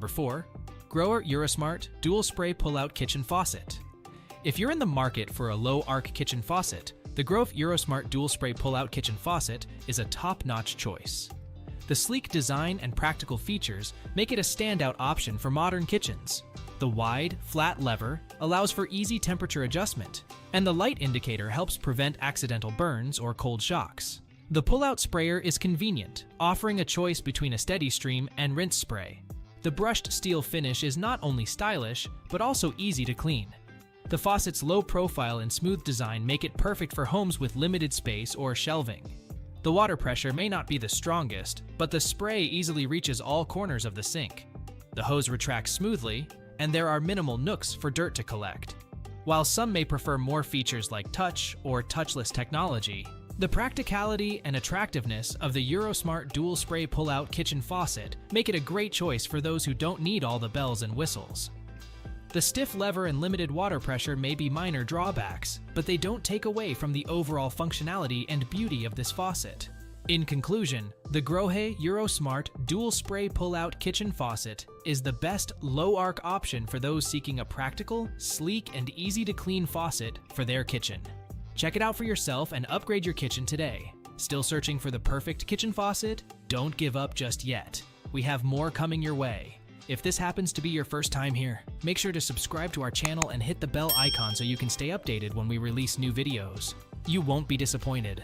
Number 4. Grohe Eurosmart Dual Spray Pull-Out Kitchen Faucet. If you're in the market for a low-arc kitchen faucet, the Grohe Eurosmart Dual Spray Pull-Out Kitchen Faucet is a top-notch choice. The sleek design and practical features make it a standout option for modern kitchens. The wide, flat lever allows for easy temperature adjustment, and the light indicator helps prevent accidental burns or cold shocks. The pull-out sprayer is convenient, offering a choice between a steady stream and rinse spray. The brushed steel finish is not only stylish, but also easy to clean. The faucet's low profile and smooth design make it perfect for homes with limited space or shelving. The water pressure may not be the strongest, but the spray easily reaches all corners of the sink. The hose retracts smoothly, and there are minimal nooks for dirt to collect. While some may prefer more features like touch or touchless technology, the practicality and attractiveness of the Eurosmart Dual Spray Pull-Out Kitchen Faucet make it a great choice for those who don't need all the bells and whistles. The stiff lever and limited water pressure may be minor drawbacks, but they don't take away from the overall functionality and beauty of this faucet. In conclusion, the Grohe Eurosmart Dual Spray Pull-Out Kitchen Faucet is the best low-arc option for those seeking a practical, sleek, and easy-to-clean faucet for their kitchen. Check it out for yourself and upgrade your kitchen today. Still searching for the perfect kitchen faucet? Don't give up just yet. We have more coming your way. If this happens to be your first time here, make sure to subscribe to our channel and hit the bell icon so you can stay updated when we release new videos. You won't be disappointed.